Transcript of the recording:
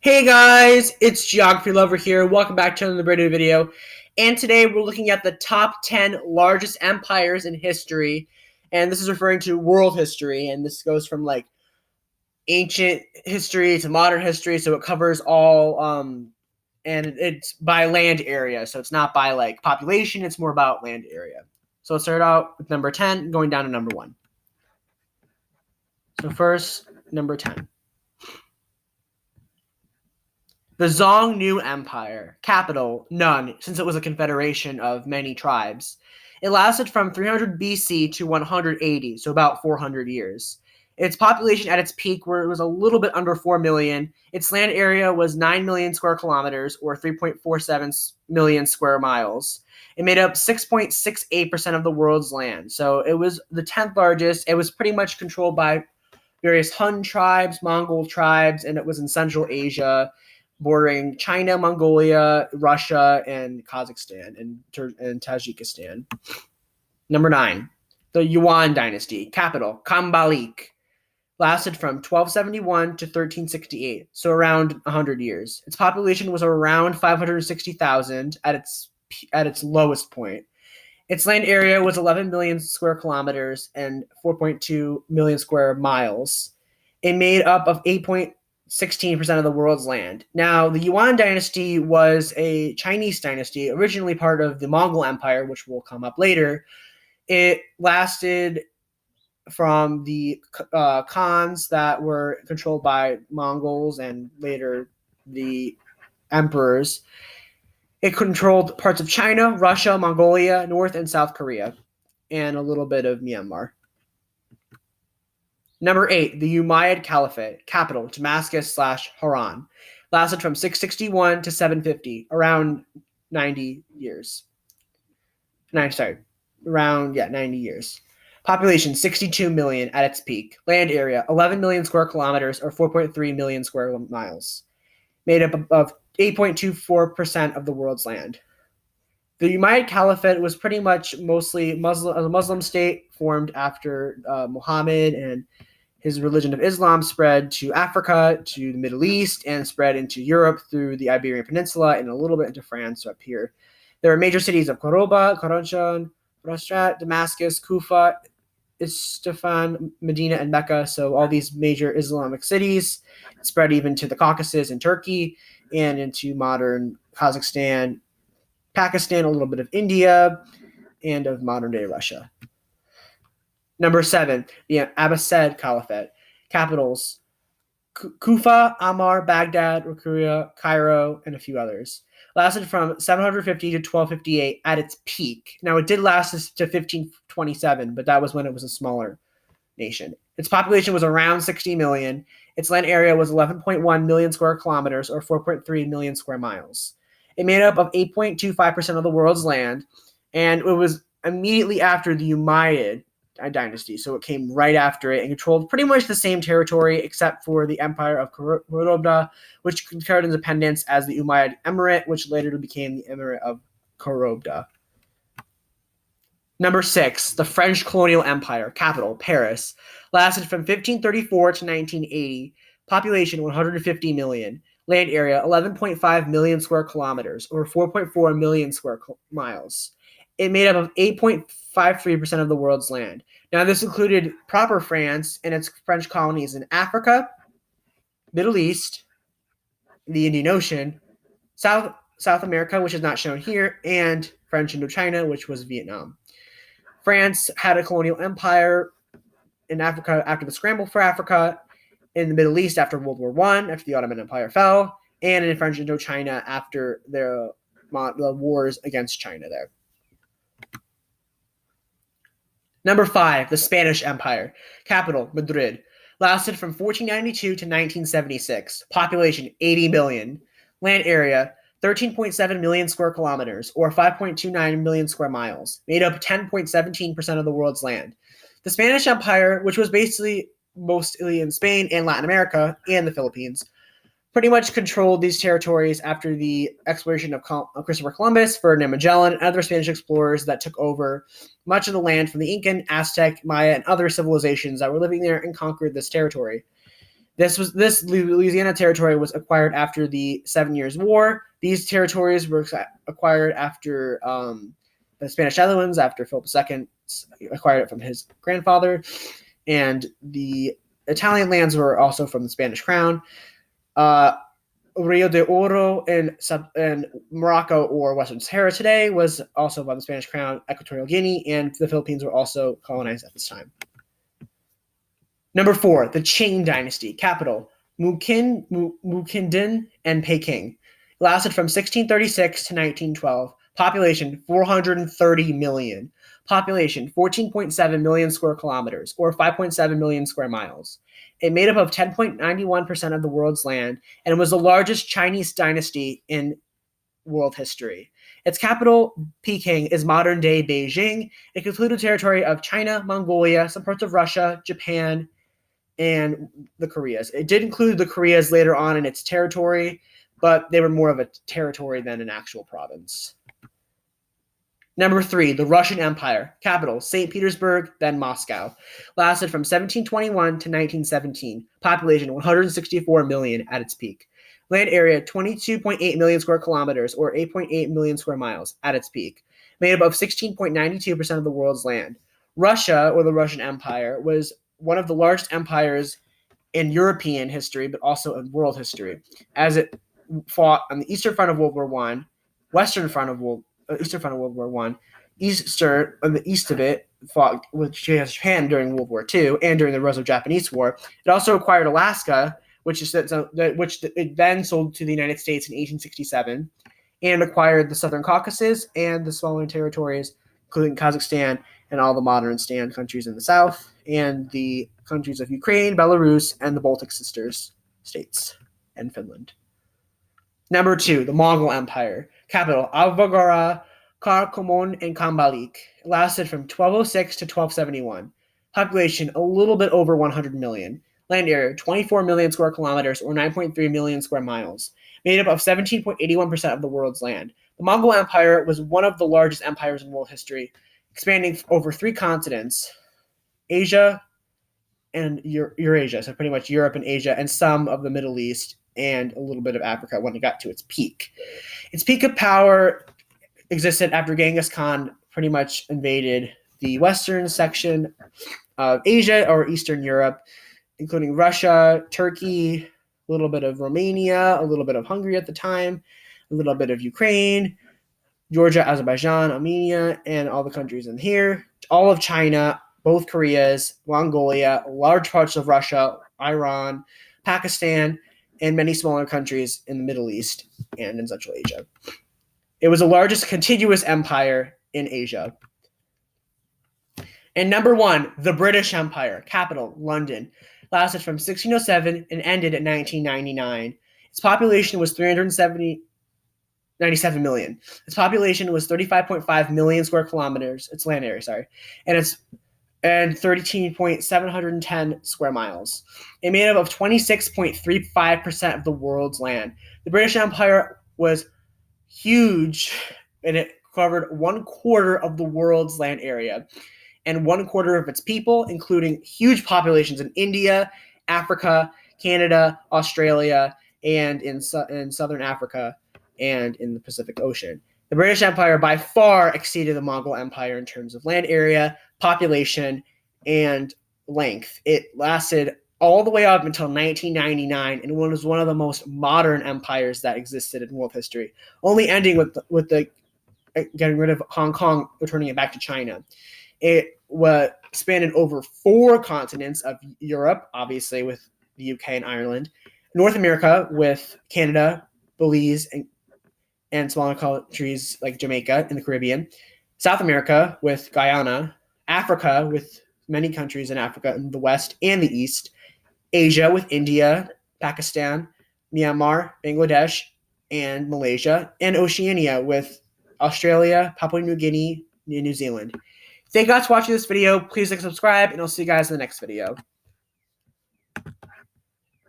Hey guys, it's Geography Lover here. Welcome back to another brand new video. And today we're looking at the top 10 largest empires in history. And this is referring to world history. And this goes from like ancient history to modern history. So it covers all, and it's by land area. So it's not by like population, it's more about land area. So let's start out with number 10, going down to number 1. So first, number 10. The Xiongnu Empire, capital, none, since it was a confederation of many tribes. It lasted from 300 BC to 180, so about 400 years. Its population at its peak, where it was a little bit under 4 million, its land area was 9 million square kilometers, or 3.47 million square miles. It made up 6.68% of the world's land, so it was the 10th largest. It was pretty much controlled by various Hun tribes, Mongol tribes, and it was in Central Asia, bordering China, Mongolia, Russia, and Kazakhstan, and Tajikistan. Number 9, the Yuan Dynasty, capital, Kambalik, lasted from 1271 to 1368, so around 100 years. Its population was around 560,000 at its lowest point. Its land area was 11 million square kilometers and 4.2 million square miles. It made up of 8.16% of the world's land. Now, the Yuan dynasty was a Chinese dynasty, originally part of the Mongol Empire, which will come up later. It lasted from the Khans that were controlled by Mongols and later the emperors. It controlled parts of China, Russia, Mongolia, North and South Korea, and a little bit of Myanmar. Number 8, the Umayyad Caliphate, capital, Damascus/Haran, lasted from 661 to 750, around 90 years. Around 90 years. Population, 62 million at its peak. Land area, 11 million square kilometers, or 4.3 million square miles. Made up of 8.24% of the world's land. The Umayyad Caliphate was pretty much mostly a Muslim state formed after Muhammad and his religion of Islam spread to Africa, to the Middle East, and spread into Europe through the Iberian Peninsula and a little bit into France up here. There are major cities of Cordoba, Karajan, Rastrat, Damascus, Kufa, Isfahan, Medina, and Mecca. So all these major Islamic cities spread even to the Caucasus and Turkey and into modern Kazakhstan, Pakistan, a little bit of India, and of modern-day Russia. Number 7, the Abbasid Caliphate. Capitals, Kufa, Ammar, Baghdad, Rakuria, Cairo, and a few others. Lasted from 750 to 1258 at its peak. Now, it did last to 1527, but that was when it was a smaller nation. Its population was around 60 million. Its land area was 11.1 million square kilometers, or 4.3 million square miles. It made up of 8.25% of the world's land, and it was immediately after the Umayyad dynasty, so it came right after it and controlled pretty much the same territory except for the Empire of Cordoba, which declared independence as the Umayyad Emirate, which later became the Emirate of Cordoba. Number 6, the French Colonial Empire, capital, Paris, lasted from 1534 to 1980, population 150 million, land area 11.5 million square kilometers, or 4.4 million square miles. It made up of 8.53% of the world's land. Now, this included proper France and its French colonies in Africa, Middle East, the Indian Ocean, South America, which is not shown here, and French Indochina, which was Vietnam. France had a colonial empire in Africa after the scramble for Africa, in the Middle East after World War I, after the Ottoman Empire fell, and in French Indochina after the wars against China there. Number 5, the Spanish Empire, capital, Madrid, lasted from 1492 to 1976, population 80 million, land area 13.7 million square kilometers, or 5.29 million square miles, made up 10.17% of the world's land. The Spanish Empire, which was basically mostly in Spain and Latin America and the Philippines, pretty much controlled these territories after the exploration of Christopher Columbus, Ferdinand Magellan, and other Spanish explorers that took over much of the land from the Incan, Aztec, Maya, and other civilizations that were living there and conquered this territory. This Louisiana territory was acquired after the 7 Years' War. These territories were acquired after the Spanish Netherlands, after Philip II acquired it from his grandfather, and the Italian lands were also from the Spanish crown. Rio de Oro in Morocco, or Western Sahara today, was also by the Spanish crown. Equatorial Guinea and the Philippines were also colonized at this time. Number 4, the Qing Dynasty. Capital, Mukden and Peking. Lasted from 1636 to 1912. Population, 430 million. Population, 14.7 million square kilometers, or 5.7 million square miles. It made up of 10.91% of the world's land and was the largest Chinese dynasty in world history. Its capital, Peking, is modern-day Beijing. It included territory of China, Mongolia, some parts of Russia, Japan, and the Koreas. It did include the Koreas later on in its territory, but they were more of a territory than an actual province. Number 3, the Russian Empire. Capital, St. Petersburg, then Moscow. Lasted from 1721 to 1917. Population, 164 million at its peak. Land area, 22.8 million square kilometers, or 8.8 million square miles at its peak. Made up of 16.92% of the world's land. Russia, or the Russian Empire, was one of the largest empires in European history, but also in world history, as it fought on the Eastern Front of World War I, Eastern Front of World War I, on the east of it fought with Japan during World War II and during the Russo-Japanese War. It also acquired Alaska, which it then sold to the United States in 1867, and acquired the Southern Caucasus and the smaller territories, including Kazakhstan and all the modern stand countries in the south, and the countries of Ukraine, Belarus, and the Baltic Sisters states, and Finland. Number 2, the Mongol Empire. Capital, Avagara, Karakorum, and Kambalik. It lasted from 1206 to 1271. Population, a little bit over 100 million. Land area, 24 million square kilometers, or 9.3 million square miles. Made up of 17.81% of the world's land. The Mongol Empire was one of the largest empires in world history, expanding over 3 continents, Asia and Eurasia, so pretty much Europe and Asia, and some of the Middle East, and a little bit of Africa when it got to its peak. Its peak of power existed after Genghis Khan pretty much invaded the western section of Asia, or Eastern Europe, including Russia, Turkey, a little bit of Romania, a little bit of Hungary at the time, a little bit of Ukraine, Georgia, Azerbaijan, Armenia, and all the countries in here, all of China, both Koreas, Mongolia, large parts of Russia, Iran, Pakistan, and many smaller countries in the Middle East and in Central Asia. It was the largest contiguous empire in Asia. And number 1, the British Empire. Capital, London. Lasted from 1607 and ended in 1999. Its population was 397 million. Its population was 35.5 million square kilometers. Its land area, and 13.710 square miles. It made up of 26.35% of the world's land. The British Empire was huge, and it covered 1/4 of the world's land area and 1/4 of its people, including huge populations in India, Africa, Canada, Australia, and in southern Africa and in the Pacific Ocean. The British Empire by far exceeded the Mongol Empire in terms of land area, population, and length. It lasted all the way up until 1999 and was one of the most modern empires that existed in world history, only ending with the getting rid of Hong Kong, returning it back to China. It was spanned over 4 continents of Europe, obviously with the UK and Ireland, North America with Canada, Belize, and smaller countries like Jamaica in the Caribbean, South America with Guyana, Africa with many countries in Africa in the west and the east, Asia with India, Pakistan, Myanmar, Bangladesh, and Malaysia, and Oceania with Australia, Papua New Guinea, and New Zealand. Thank you guys for watching this video. Please like, subscribe, and I'll see you guys in the next video.